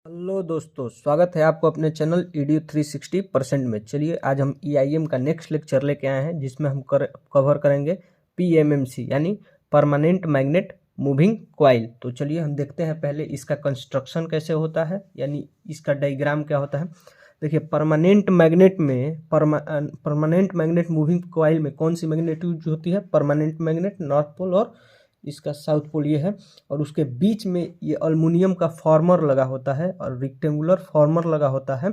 Hello दोस्तों, स्वागत है आपको अपने चैनल ईडीयू 360% में। चलिए आज हम ईआईएम का नेक्स्ट लेक्चर लेके आए हैं, जिसमें हम कवर करेंगे पीएमएमसी यानी परमानेंट मैग्नेट मूविंग कॉइल। तो चलिए हम देखते हैं पहले इसका कंस्ट्रक्शन कैसे होता है, यानी इसका डायग्राम क्या होता है। देखिए, परमानेंट मैग्नेट मूविंग कॉइल में कौन सी मैग्नेट यूज होती है? परमानेंट मैग्नेट, नॉर्थ पोल और इसका साउथ पोल ये है। और उसके बीच में ये अल्मुनियम का फॉर्मर लगा होता है और रेक्टेंगुलर फॉर्मर लगा होता है,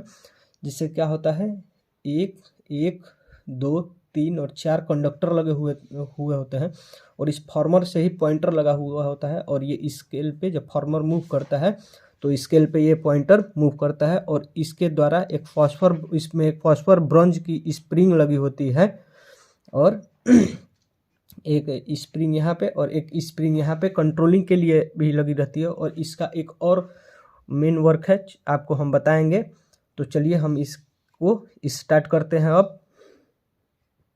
जिससे क्या होता है, एक दो तीन और चार कंडक्टर लगे हुए होते हैं। और इस फॉर्मर से ही पॉइंटर लगा हुआ होता है, और ये स्केल पे जब फॉर्मर मूव करता है तो स्केल पे ये पॉइंटर मूव करता है। और इसके द्वारा इसमें एक फॉस्फर ब्रॉन्ज की स्प्रिंग लगी होती है, और एक स्प्रिंग यहाँ पे और एक स्प्रिंग यहाँ पे कंट्रोलिंग के लिए भी लगी रहती है। और इसका एक और मेन वर्क है, आपको हम बताएंगे। तो चलिए हम इसको स्टार्ट करते हैं। अब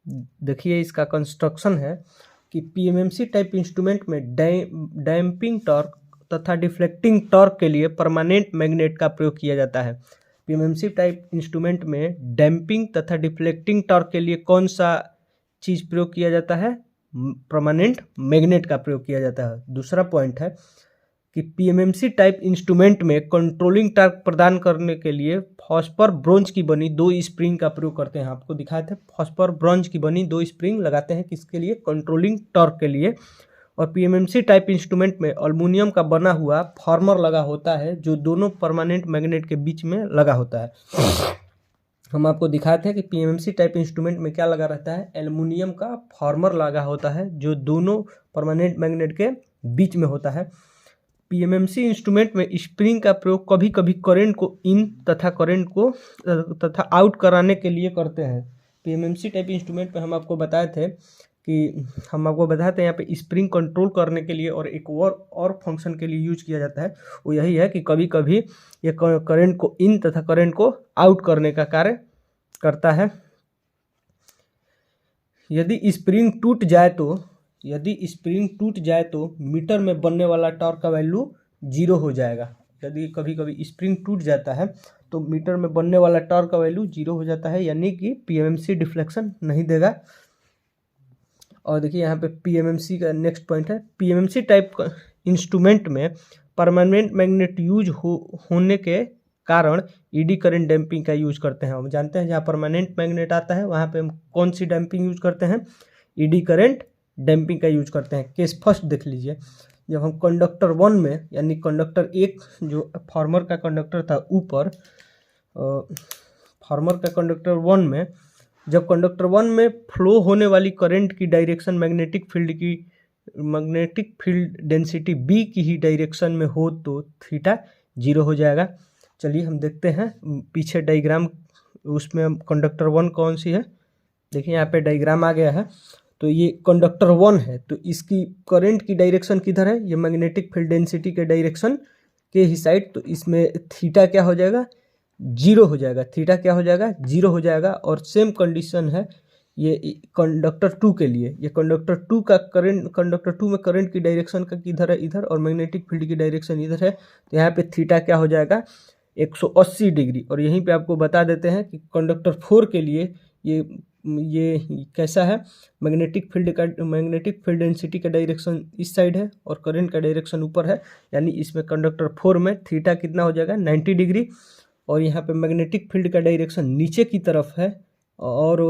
देखिए, इसका कंस्ट्रक्शन है कि पीएमएमसी टाइप इंस्ट्रूमेंट में डैम्पिंग टॉर्क तथा डिफ्लेक्टिंग टॉर्क के लिए परमानेंट मैग्नेट का प्रयोग किया जाता है। पीएमएमसी टाइप इंस्ट्रूमेंट में डैम्पिंग तथा डिफ्लेक्टिंग टॉर्क के लिए कौन सा चीज़ प्रयोग किया जाता है? परमानेंट मैग्नेट का प्रयोग किया जाता है। दूसरा पॉइंट है कि पीएमएमसी टाइप इंस्ट्रूमेंट में कंट्रोलिंग टॉर्क प्रदान करने के लिए फॉस्फर ब्रोंज की बनी दो स्प्रिंग का प्रयोग करते हैं। आपको दिखाए थे, फॉस्फर ब्रोंज की बनी दो स्प्रिंग लगाते हैं, किसके लिए? कंट्रोलिंग टॉर्क के लिए। और पीएमएमसी टाइप इंस्ट्रूमेंट में एल्युमिनियम का बना हुआ फॉर्मर लगा होता है, जो दोनों परमानेंट मैग्नेट के बीच में लगा होता है। हम आपको दिखाए थे कि पीएमएमसी टाइप इंस्ट्रूमेंट में क्या लगा रहता है? एल्युमिनियम का फॉर्मर लगा होता है, जो दोनों परमानेंट मैग्नेट के बीच में होता है। पीएमएमसी इंस्ट्रूमेंट में स्प्रिंग का प्रयोग कभी कभी करंट को इन तथा करंट को तथा आउट कराने के लिए करते हैं। पीएमएमसी टाइप इंस्ट्रूमेंट में हम आपको बताए थे यहाँ पे स्प्रिंग कंट्रोल करने के लिए और एक और फंक्शन के लिए यूज किया जाता है। वो यही है कि कभी कभी ये करंट को इन तथा करंट को आउट करने का कार्य करता है। यदि स्प्रिंग टूट जाए तो मीटर में बनने वाला टॉर्क का वैल्यू 0 हो जाएगा। यदि कभी कभी स्प्रिंग टूट जाता है तो मीटर में बनने वाला टॉर्क का वैल्यू 0 हो जाता है, यानी कि पीएमएमसी डिफ्लेक्शन नहीं देगा। और देखिए, यहाँ पे पीएमएमसी का नेक्स्ट पॉइंट है, पीएमएमसी टाइप इंस्ट्रूमेंट में परमानेंट मैग्नेट यूज होने के कारण ईडी करंट डैम्पिंग का यूज करते हैं। हम जानते हैं जहाँ परमानेंट मैग्नेट आता है वहाँ पे हम कौन सी डैम्पिंग यूज करते हैं? ईडी करंट डैम्पिंग का यूज करते हैं। केस फर्स्ट देख लीजिए, जब हम कंडक्टर 1 में, यानी कंडक्टर 1 जो फॉर्मर का कंडक्टर था ऊपर, फॉर्मर का कंडक्टर 1 में जब कंडक्टर 1 में फ्लो होने वाली करंट की direction magnetic field density B की ही डायरेक्शन में हो तो थीटा 0 हो जाएगा। चलिए हम देखते हैं पीछे डायग्राम, उसमें हम कंडक्टर 1 कौन सी है, देखिए यहाँ पे डायग्राम आ गया है। तो ये कंडक्टर 1 है, तो इसकी करंट की डायरेक्शन किधर है? ये मैग्नेटिक फील्ड डेंसिटी के डायरेक्शन के ही साइड। तो इसमें थीटा क्या हो जाएगा? 0 हो जाएगा। थीटा क्या हो जाएगा? 0 हो जाएगा। और सेम कंडीशन है ये कंडक्टर 2 के लिए। ये कंडक्टर 2 का करंट, कंडक्टर 2 में करंट की डायरेक्शन का किधर है? इधर। और मैग्नेटिक फील्ड की डायरेक्शन इधर है। तो यहाँ पे थीटा क्या हो जाएगा? 180 डिग्री। और यहीं पे आपको बता देते हैं कि कंडक्टर 4 के लिए ये कैसा है? मैग्नेटिक फील्ड डेंसिटी का डायरेक्शन इस साइड है और करंट का डायरेक्शन ऊपर है, यानी इसमें कंडक्टर 4 में थीटा कितना हो जाएगा? 90 डिग्री। और यहाँ पे मैग्नेटिक फील्ड का डायरेक्शन नीचे की तरफ है, और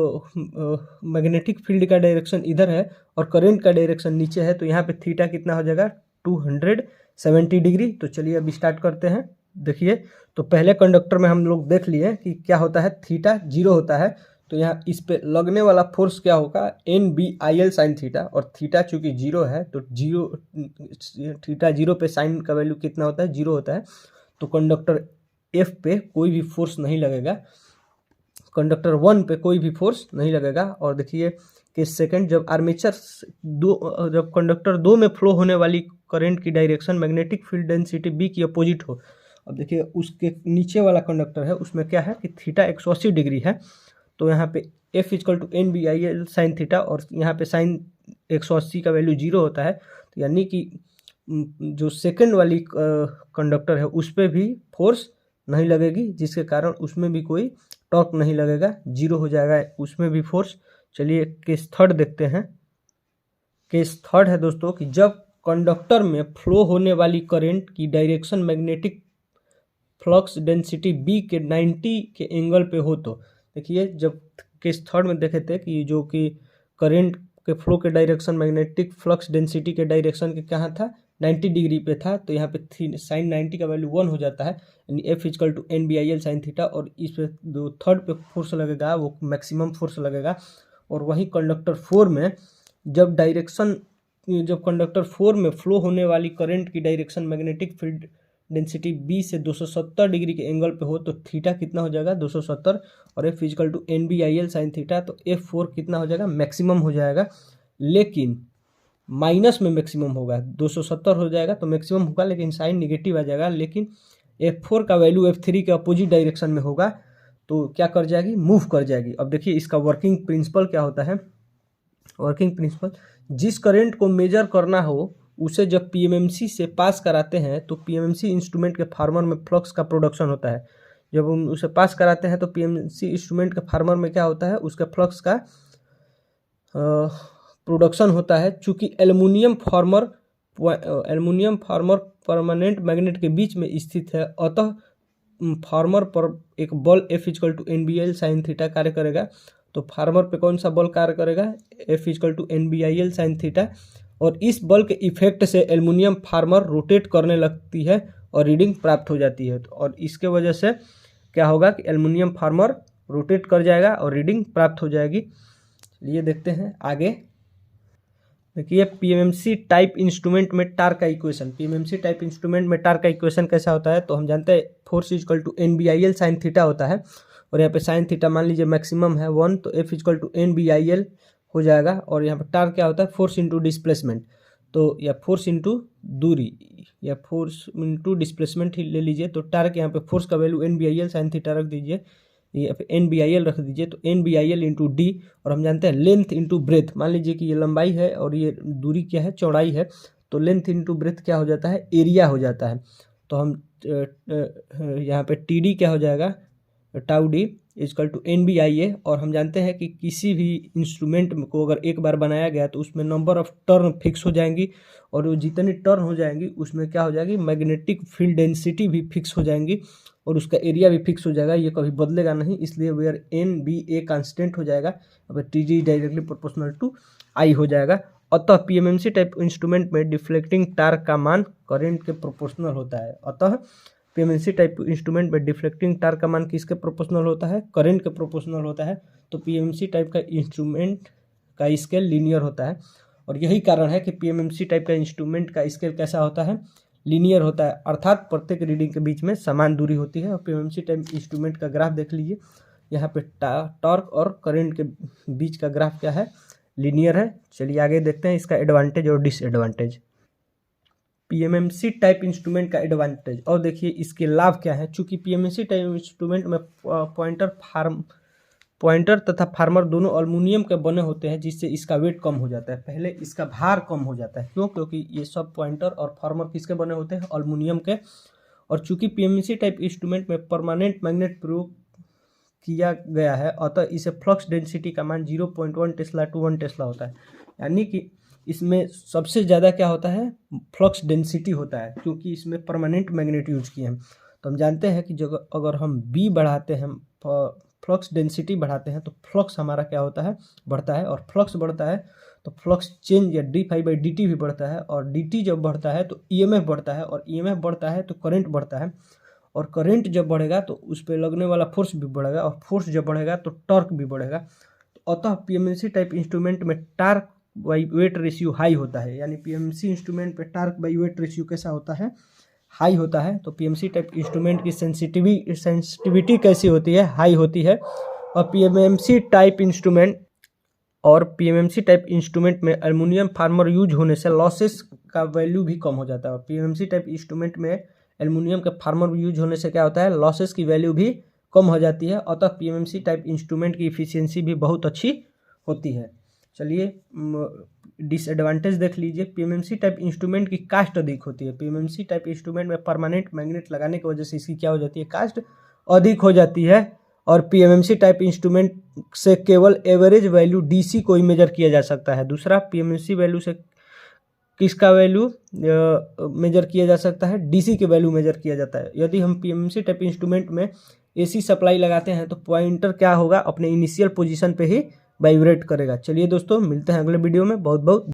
मैग्नेटिक फील्ड का डायरेक्शन इधर है और करंट का डायरेक्शन नीचे है। तो यहाँ पे थीटा कितना हो जाएगा? 270 डिग्री। तो चलिए अब स्टार्ट करते हैं। देखिए, तो पहले कंडक्टर में हम लोग देख लिए कि क्या होता है, थीटा 0 होता है। तो यहाँ इस पे लगने वाला फोर्स क्या होगा? NBIL sign theta. और थीटा चूंकि 0 है तो थीटा 0 पे साइन का वैल्यू कितना होता है? 0 होता है। तो कंडक्टर F पे कोई भी फोर्स नहीं लगेगा, कंडक्टर 1 पे कोई भी फोर्स नहीं लगेगा। और देखिए कि सेकंड, जब कंडक्टर 2 में फ्लो होने वाली करंट की direction magnetic field density B की अपोजिट हो। अब देखिए उसके नीचे वाला कंडक्टर है, उसमें क्या है कि थीटा 180 डिग्री है। तो यहाँ पे F = NBIL साइन थीटा, और यहाँ पे साइन 180 का वैल्यू 0 होता है। तो यानी कि जो सेकंड वाली कंडक्टर है उस पर भी फोर्स नहीं लगेगी, जिसके कारण उसमें भी कोई टॉर्क नहीं लगेगा, जीरो हो जाएगा उसमें भी फोर्स। चलिए केस थर्ड देखते हैं। केस थर्ड है दोस्तों कि जब कंडक्टर में फ्लो होने वाली करंट की direction magnetic flux density B के 90 के एंगल पे हो तो देखिए, जब केस थर्ड में देखे थे कि जो कि करंट के फ्लो के डायरेक्शन मैग्नेटिक फ्लक्स डेंसिटी के डायरेक्शन के कहाँ था, 90 डिग्री पे था, तो यहाँ पे साइन 90 का वैल्यू 1 हो जाता है, यानी F equal to N B I L sine theta. और इस पे जो थर्ड पे फोर्स लगेगा वो मैक्सिमम फोर्स लगेगा। और वहीं कंडक्टर 4 में जब कंडक्टर 4 में फ्लो होने वाली करंट की direction magnetic field density B से 270 डिग्री के एंगल पे हो तो थीटा कितना हो जाएगा 270, और F equal to N B I L sine theta, तो F4 कितना हो जाएगा मैक्सिमम हो जाएगा। लेकिन माइनस में मैक्सिमम होगा, 270 हो जाएगा तो मैक्सिमम होगा, लेकिन साइन निगेटिव आ जाएगा। लेकिन F4 का वैल्यू F3 के अपोजिट डायरेक्शन में होगा, तो क्या कर जाएगी, मूव कर जाएगी। अब देखिए इसका वर्किंग प्रिंसिपल क्या होता है। वर्किंग प्रिंसिपल, जिस करंट को मेजर करना हो उसे जब पीएमएमसी से पास कराते हैं तो पीएमएमसी इंस्ट्रूमेंट के फार्मर में फ्लक्स का प्रोडक्शन होता है। जब हम उसे पास कराते हैं तो पीएमएमसी इंस्ट्रूमेंट के फार्मर में क्या होता है, उसका फ्लक्स का प्रोडक्शन होता है। चूँकि एल्युमिनियम फार्मर परमानेंट मैग्नेट के बीच में स्थित है, अतः फार्मर पर एक बल F equal to N B I L sine theta कार्य करेगा। तो फार्मर पे कौन सा बल कार्य करेगा, F equal to N B I L sine theta. और इस बल के इफेक्ट से एल्युमिनियम फार्मर रोटेट करने लगती है और रीडिंग प्राप्त हो जाती है। और इसके वजह से क्या होगा कि एल्युमिनियम फार्मर रोटेट कर जाएगा और रीडिंग प्राप्त हो जाएगी। ये देखते हैं आगे। देखिए पीएमएमसी टाइप इंस्ट्रूमेंट में टार्क का इक्वेशन, पीएमएमसी टाइप इंस्ट्रूमेंट में टार्क का इक्वेशन कैसा होता है, तो हम जानते हैं force equal to N B I L sine theta होता है। और यहाँ पे साइन थीटा मान लीजिए मैक्सिमम है 1, तो F equal to N B I L हो जाएगा। और यहाँ पे टार्क क्या होता है, फोर्स इंटू डिस्प्लेसमेंट, तो या फोर्स इंटू दूरी या फोर्स इंटू डिस्प्लेसमेंट ही ले लीजिए। तो टार्क यहाँ पे फोर्स का value N B I L sine theta रख दीजिए, यहाँ पे एन बी आई एल रख दीजिए, तो N B I L into D. और हम जानते हैं लेंथ इंटू ब्रेथ, मान लीजिए कि ये लंबाई है और ये दूरी क्या है, चौड़ाई है, तो लेंथ इंटू ब्रेथ क्या हो जाता है, एरिया हो जाता है। तो हम यहाँ पे टी डी क्या हो जाएगा, tau D is equal to N B I A. और हम जानते हैं कि किसी भी इंस्ट्रूमेंट को अगर एक बार बनाया गया तो उसमें नंबर ऑफ टर्न फिक्स हो जाएंगी, और वो जितनी टर्न हो जाएंगी उसमें क्या हो जाएगी, मैग्नेटिक फील्ड डेंसिटी भी फिक्स हो जाएंगी और उसका एरिया भी फिक्स हो जाएगा, ये कभी बदलेगा नहीं। इसलिए where N B A constant हो जाएगा, अब T G directly proportional to I हो जाएगा। अतः पीएमएमसी टाइप इंस्ट्रूमेंट में डिफ्लेक्टिंग टार्क का मान करंट के प्रोपोर्शनल होता है। अतः पीएमएमसी टाइप इंस्ट्रूमेंट में डिफ्लेक्टिंग टार्क का मान किसके प्रोपोर्शनल होता है, करंट के प्रोपोर्शनल होता है। तो पीएमएमसी टाइप का इंस्ट्रूमेंट का स्केल लीनियर होता है, और यही कारण है कि पीएमएमसी टाइप का इंस्ट्रूमेंट का स्केल कैसा होता है, लीनियर होता है, अर्थात प्रत्येक रीडिंग के बीच में समान दूरी होती है। और पीएमएमसी टाइप इंस्ट्रूमेंट का ग्राफ देख लीजिए, यहाँ पे टॉर्क और करंट के बीच का ग्राफ क्या है, लीनियर है। चलिए आगे देखते हैं इसका एडवांटेज और डिसएडवांटेज। पीएमएमसी टाइप इंस्ट्रूमेंट का एडवांटेज, और देखिए इसके लाभ क्या है। चूंकि पीएमएमसी टाइप इंस्ट्रूमेंट में पॉइंटर तथा फार्मर दोनों एल्युमिनियम के बने होते हैं, जिससे इसका वेट कम हो जाता है, पहले इसका भार कम हो जाता है। क्यों, क्योंकि ये सब पॉइंटर और फार्मर किसके बने होते हैं, एल्युमिनियम के। और चूंकि पीएमएमसी टाइप इंस्ट्रूमेंट में परमानेंट मैग्नेट प्रयोग किया गया है, अतः इसे फ्लक्स डेंसिटी का मान 0.1 टेस्ला टू 1 टेस्ला होता है। यानी कि इसमें सबसे ज़्यादा क्या होता है, फ्लक्स डेंसिटी होता है, क्योंकि इसमें परमानेंट मैग्नेट यूज किए हैं। तो हम जानते हैं कि जब अगर हम बी बढ़ाते हैं, फ्लक्स डेंसिटी बढ़ाते हैं, तो फ्लक्स हमारा क्या होता है, बढ़ता है। और फ्लक्स बढ़ता है तो फ्लक्स चेंज या D phi by D T भी बढ़ता है, और डी टी जब बढ़ता है तो ईएमएफ बढ़ता है, और ईएमएफ बढ़ता है तो करंट बढ़ता है, और करंट जब बढ़ेगा तो उस पर लगने वाला फोर्स भी बढ़ेगा, और फोर्स जब बढ़ेगा तो टॉर्क भी बढ़ेगा। तो अतः पीएमएमसी टाइप इंस्ट्रूमेंट में torque by weight ratio high होता है, यानी पीएमएमसी इंस्ट्रूमेंट पे टार्क बाई वेट रेशियो कैसा होता है, हाई होता है। तो पीएमएमसी टाइप इंस्ट्रूमेंट की सेंसिटिविटी कैसी होती है, हाई होती है। और पीएमएमसी टाइप इंस्ट्रूमेंट में एल्युमिनियम फार्मर यूज होने से लॉसेस का वैल्यू भी कम हो जाता है। और पीएमएमसी टाइप इंस्ट्रूमेंट में एल्युमिनियम के फार्मर यूज होने से क्या होता है, लॉसेस की वैल्यू भी कम हो जाती है। अतः पीएमएमसी टाइप इंस्ट्रूमेंट की इफिशियंसी भी बहुत अच्छी होती है। चलिए डिसएडवांटेज देख लीजिए। पीएमएमसी टाइप इंस्ट्रूमेंट की कास्ट अधिक होती है। पीएमएमसी टाइप इंस्ट्रूमेंट में परमानेंट मैग्नेट लगाने की वजह से इसकी क्या हो जाती है, कास्ट अधिक हो जाती है। और पीएमएमसी टाइप इंस्ट्रूमेंट से केवल एवरेज वैल्यू डीसी को ही मेजर किया जा सकता है। दूसरा, पीएमएमसी वैल्यू से किसका वैल्यू मेजर किया जा सकता है, डीसी के वैल्यू मेजर किया जाता है। यदि हम पीएमएमसी टाइप इंस्ट्रूमेंट में एसी सप्लाई लगाते हैं तो पॉइंटर क्या होगा, अपने इनिशियल पोजीशन पे ही वाइब्रेट करेगा। चलिए दोस्तों, मिलते हैं अगले वीडियो में। बहुत बहुत